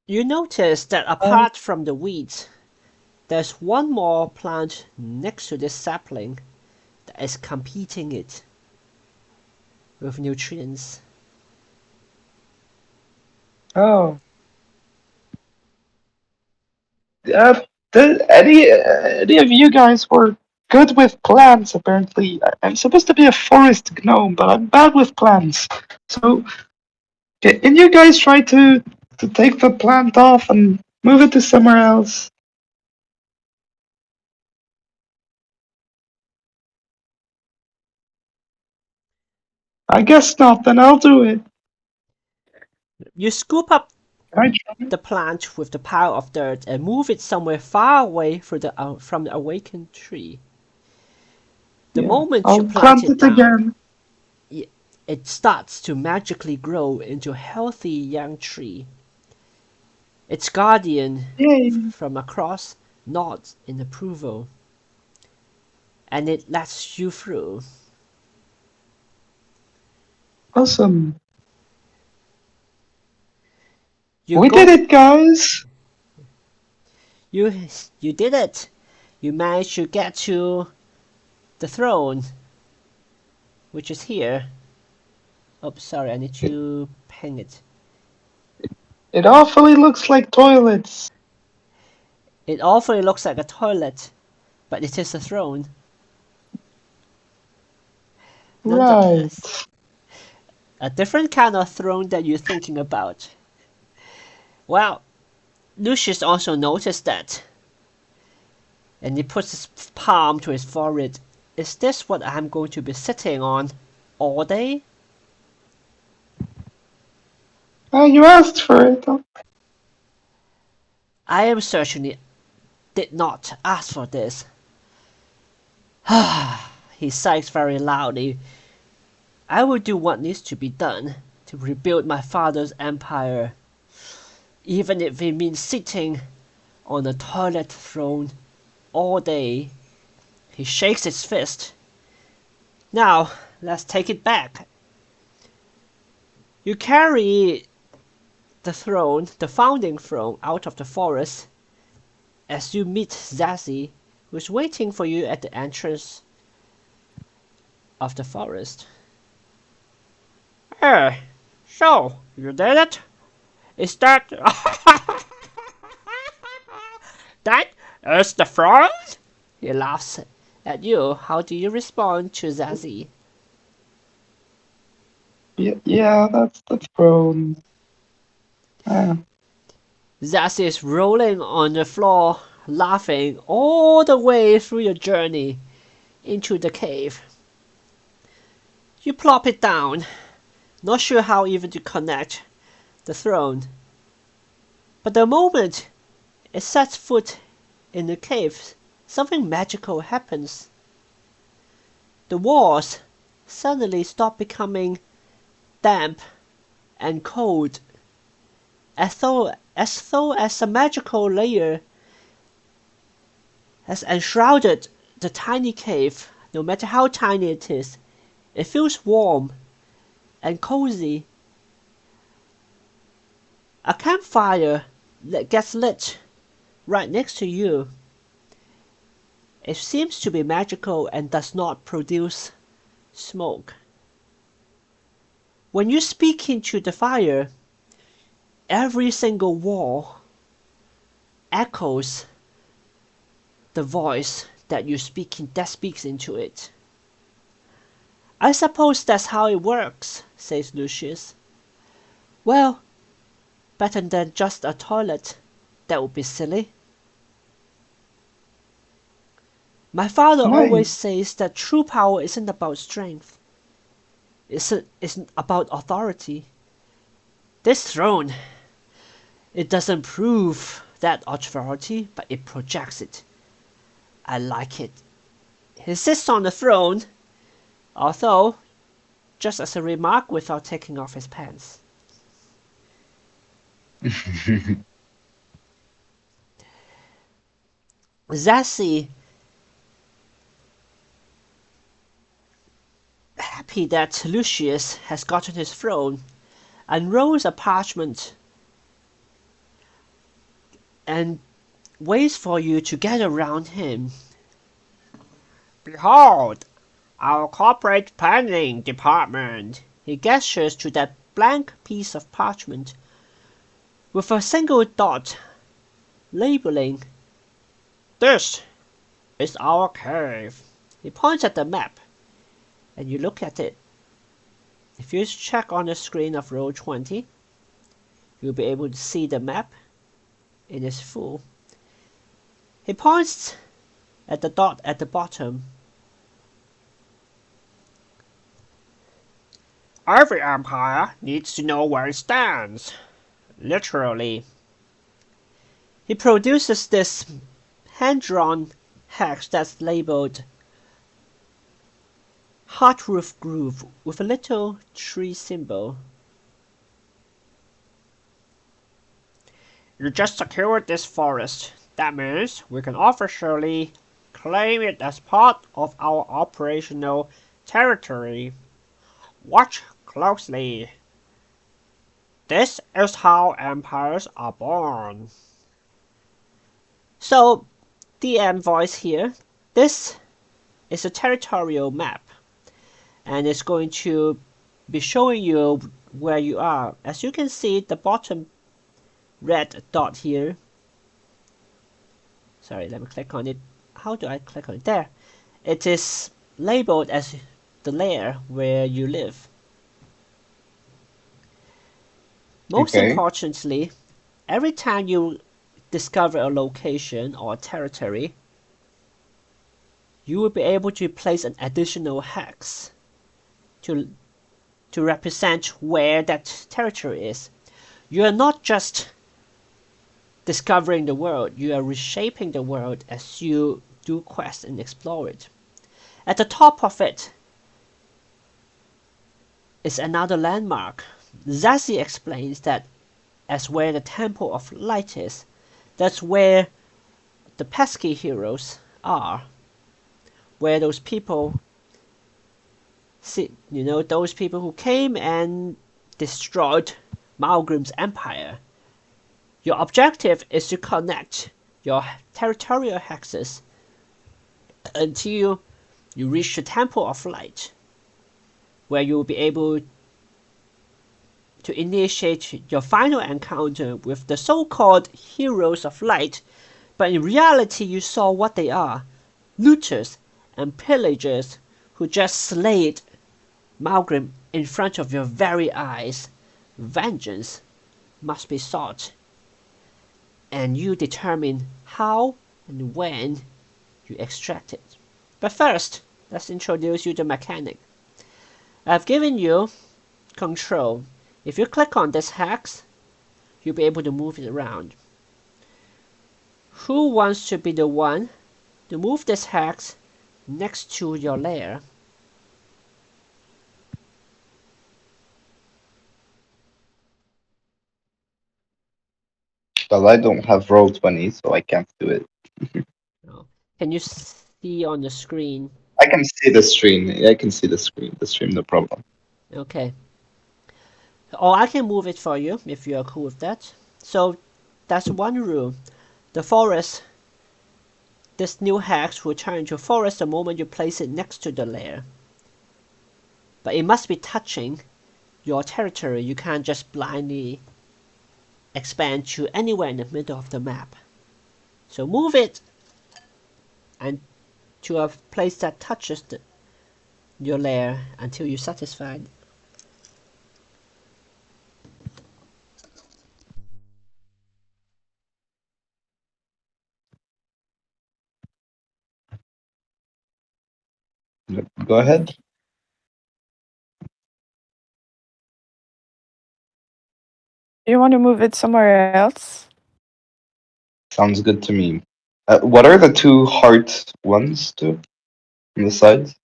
You notice that Um, apart from the weeds, there's one more plant next to this sapling that is competing it with nutrients. oh, uh, any of you guys were good with plants? Apparently, I'm supposed to be a forest gnome, but I'm bad with plants. So, can you guys try to take the plant off and move it to somewhere else? I guess not. Then I'll do it. You scoop up Can I try? the plant with the pile of dirt and move it somewhere far away from the awakened tree. The Yeah, moment you I'll plant plant it it down, again. it starts to magically grow into a healthy young tree. Its guardian Yay! from across nods in approval, and it lets you through. Awesome. You We did go. it, guys. You you did it. You managed to get to the throne, which is here. Oh, sorry, I need to ping it. It awfully looks like toilets. It awfully looks like a toilet, but it is a throne. Right. Nonetheless, a different kind of throne that you're thinking about. Well, Lucius also noticed that And he puts his palm to his forehead. Is this what I'm going to be sitting on all day? You asked for it. I am certainly did not ask for this. He sighs very loudly. I will do what needs to be done to rebuild my father's empire, even if it means sitting on a toilet throne all day. He shakes his fist. Now, let's take it back. You carry the throne, the founding throne, out of the forest as you meet Zazie, who's waiting for you at the entrance of the forest. Hey, so, you did it? Is that... that is the throne? He laughs at you. How do you respond to Zazie? Yeah, that's grown. Zazie is rolling on the floor, laughing all the way through your journey into the cave. You plop it down, not sure how even to connect the throne. But the moment it sets foot in the cave, something magical happens. The walls suddenly stop becoming damp and cold, as though a magical layer has enshrouded the tiny cave. No matter how tiny it is, it feels warm and cozy. A campfire that gets lit right next to you. It seems to be magical and does not produce smoke. When you speak into the fire, every single wall echoes the voice that speaks into it. I suppose that's how it works, says Lucius. Well, better than just a toilet. That would be silly. My father always says that true power isn't about strength. Isn't about authority. This throne, it doesn't prove that authority, but it projects it. I like it. He sits on the throne, although just as a remark without taking off his pants. Zazie, happy that Lucius has gotten his throne, unrolls a parchment and waits for you to gather around him. Behold, our corporate planning department. He gestures to that blank piece of parchment with a single dot labeling, "This is our cave." He points at the map, and you look at it. If you check on the screen of row 20, you'll be able to see the map in its full. He points at the dot at the bottom. Every empire needs to know where it stands. Literally. He produces this hand-drawn hex that's labeled Hot Roof Groove with a little tree symbol. You just secured this forest. That means we can officially claim it as part of our operational territory. Watch closely. This is how empires are born. So, DM voice here. This is a territorial map, and it's going to be showing you where you are. As you can see, the bottom red dot here. Sorry, let me click on it. How do I click on it? There. It is labeled as the layer where you live. Most importantly, every time you discover a location or a territory, you will be able to place an additional hex to represent where that territory is. You are not just discovering the world, you are reshaping the world as you do quests and explore it. At the top of it is another landmark. Zazie explains that as where the Temple of Light is, that's where the pesky heroes are. Where those people those people who came and destroyed Malgrim's empire. Your objective is to connect your territorial hexes until you reach the Temple of Light, where you will be able to initiate your final encounter with the so-called Heroes of Light, but in reality you saw what they are: looters and pillagers who just slayed Malgrim in front of your very eyes. Vengeance must be sought, and you determine how and when you extract it. But first, let's introduce you to the mechanic. I've given you control. If you click on this hex, you'll be able to move it around. Who wants to be the one to move this hex next to your lair? Well, I don't have roll 20, so I can't do it. No. Can you see on the screen? I can see the stream. I can see the screen. The stream, no problem. Okay. Or I can move it for you if you are cool with that. So that's one rule. The forest, this new hex will turn into a forest the moment you place it next to the lair. But it must be touching your territory. You can't just blindly expand to anywhere in the middle of the map. So move it and to a place that touches your lair until you're satisfied. Go ahead. You want to move it somewhere else? Sounds good to me. What are the two heart ones too on the sides?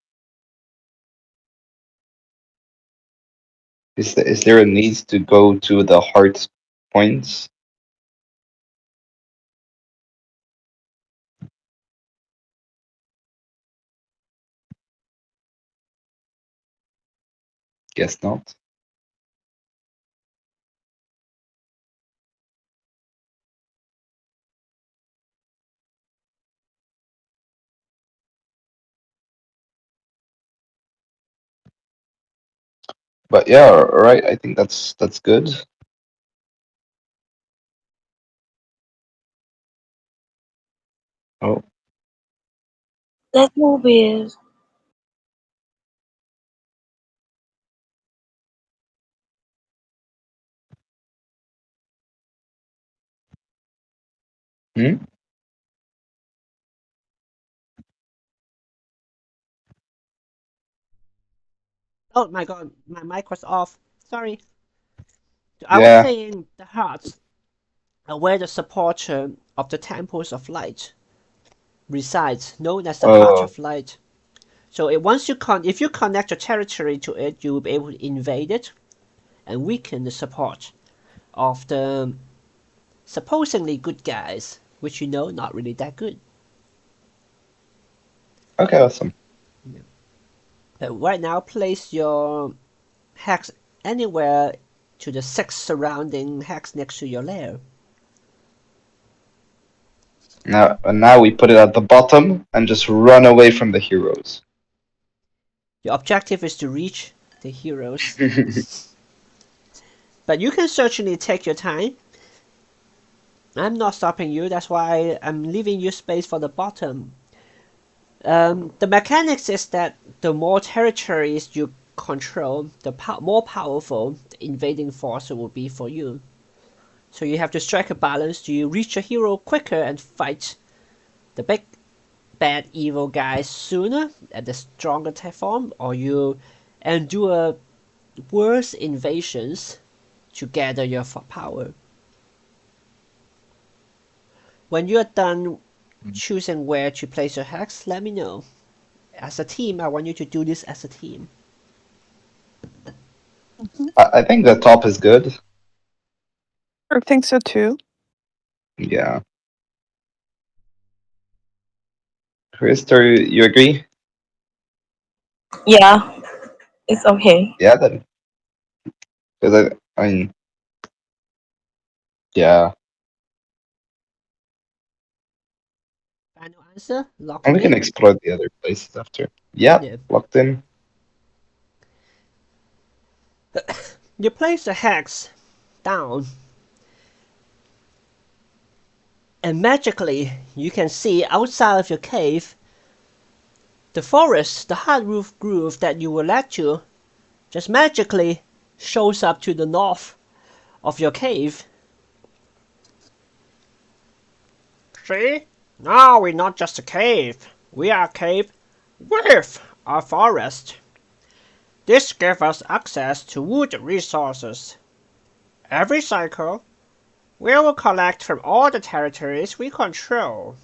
Is there a need to go to the heart points? Guess not. But yeah, all right. I think that's good. Oh, Let's move it. hmm? Oh my god, my mic was off. Sorry. I was Yeah. saying the hearts are where the supporter of the temples of light resides, known as the heart Oh, of light. So if you connect your territory to it, you will be able to invade it and weaken the support of the supposedly good guys, which not really that good. okay, awesome. But right now, place your hex anywhere to the 6 surrounding hex next to your lair. Now we put it at the bottom and just run away from the heroes. Your objective is to reach the heroes. But you can certainly take your time. I'm not stopping you, that's why I'm leaving you space for the bottom. The mechanics is that the more territories you control, the more powerful the invading force will be for you. So you have to strike a balance. Do you reach a hero quicker and fight the big bad evil guys sooner at the stronger form, or you endure worse invasions to gather your power. When you're done choosing where to place your hex, let me know. As a team, I want you to do this as a team. I think the top is good. I think so too. Yeah. Krister, you agree? Yeah, it's okay. Yeah, then. Because I mean, yeah. Final answer? Locked And we can in? explore the other places after. Yeah, Yeah. locked in. You place the hex down, and magically you can see outside of your cave the forest, the hard roof groove that you were led to, just magically shows up to the north of your cave. See? Now we're not just a cave. We are a cave with a forest. This gives us access to wood resources. Every cycle, we will collect from all the territories we control.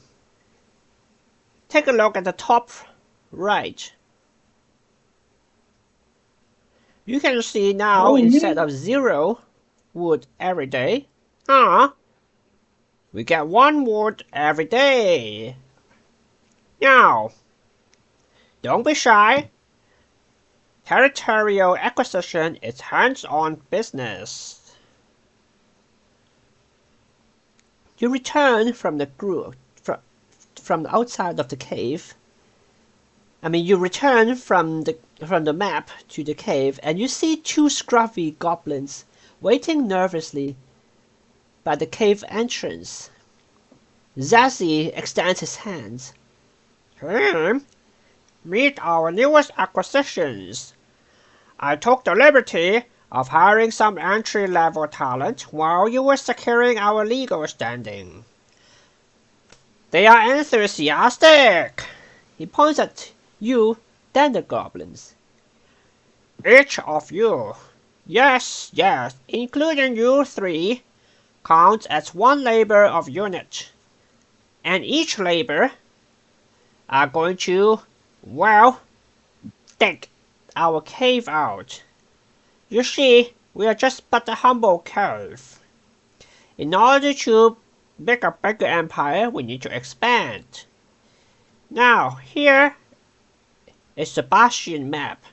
Take a look at the top right. You can see now, Oh, instead yeah. of 0 wood every day, we get 1 wood every day. Now, don't be shy. Territorial acquisition is hands-on business. You return from the from the outside of the cave. You return from the map to the cave, and you see 2 scruffy goblins waiting nervously by the cave entrance. Zazie extends his hands. Meet our newest acquisitions. I took the liberty of hiring some entry-level talent while you were securing our legal standing. They are enthusiastic. He points at you, then the goblins. Each of you, yes, including you 3, counts as 1 labor of unit. And each labor are going to, dig our cave out. You see, we are just but a humble cave. In order to make a bigger empire, we need to expand. Now, here is the Bastion map.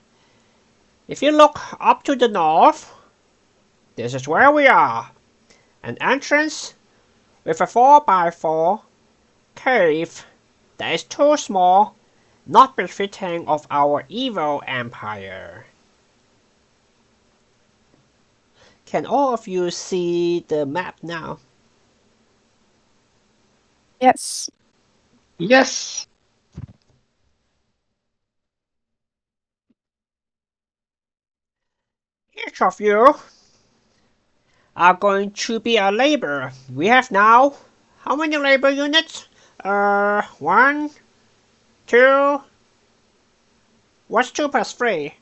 If you look up to the north, this is where we are. An entrance with a 4x4 cave that is too small, not befitting of our evil empire. Can all of you see the map now? Yes. Yes. Each of you are going to be a labor. We have now, how many labor units? 1, 2, what's 2 plus 3?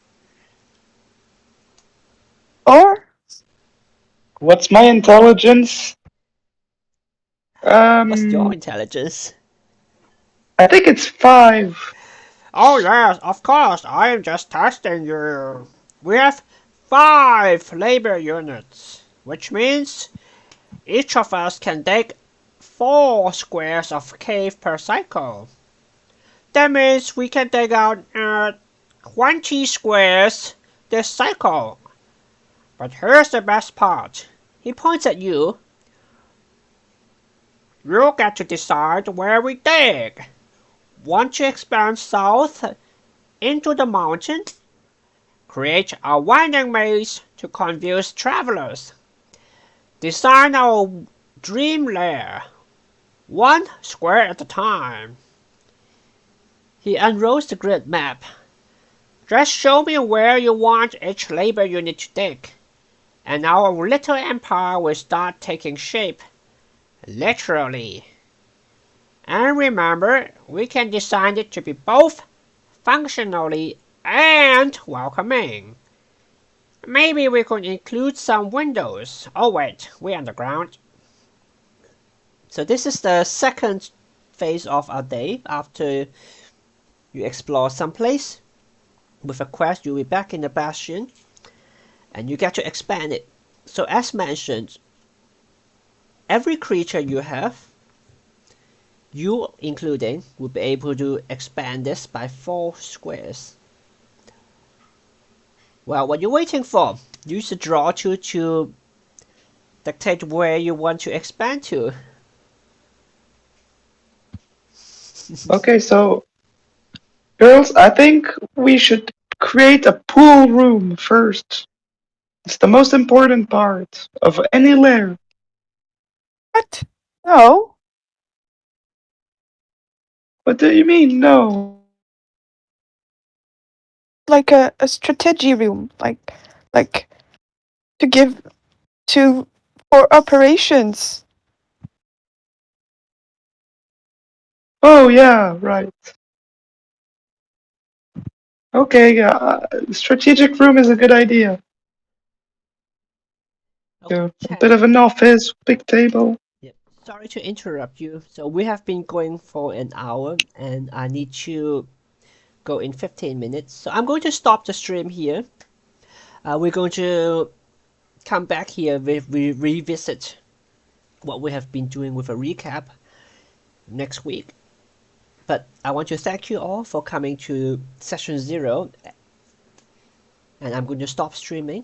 Or What's my intelligence? What's your intelligence? I think it's 5. Oh yes, of course, I am just testing you. We have 5 labor units, which means each of us can dig 4 squares of cave per cycle. That means we can dig out 20 squares this cycle. But here's the best part. He points at you. You get to decide where we dig. Want to expand south into the mountain? Create a winding maze to confuse travelers. Design our dream lair, 1 square at a time. He unrolls the grid map. Just show me where you want each labor unit to dig, and our little empire will start taking shape, literally. And remember, we can design it to be both functionally and welcoming. Maybe we could include some windows. Oh wait, we're underground. So this is the second phase of our day after you explore someplace. With a quest, you'll be back in the bastion and you get to expand it. So as mentioned, every creature you have, you including, will be able to expand this by 4 squares. Well, what you're waiting for? Use the draw tool to dictate where you want to expand to. Okay, so girls, I think we should create a pool room first. It's the most important part of any lair. What? No. What do you mean, no? Like a strategy room, like to give to for operations. Oh, yeah, right. Okay, strategic room is a good idea. Okay, Yeah, a chat. bit of an office, big table. Yep. Sorry to interrupt you. So we have been going for an hour and I need to go in 15 minutes. So I'm going to stop the stream here. We're going to come back here with revisit what we have been doing with a recap next week. But I want to thank you all for coming to session 0 and I'm going to stop streaming.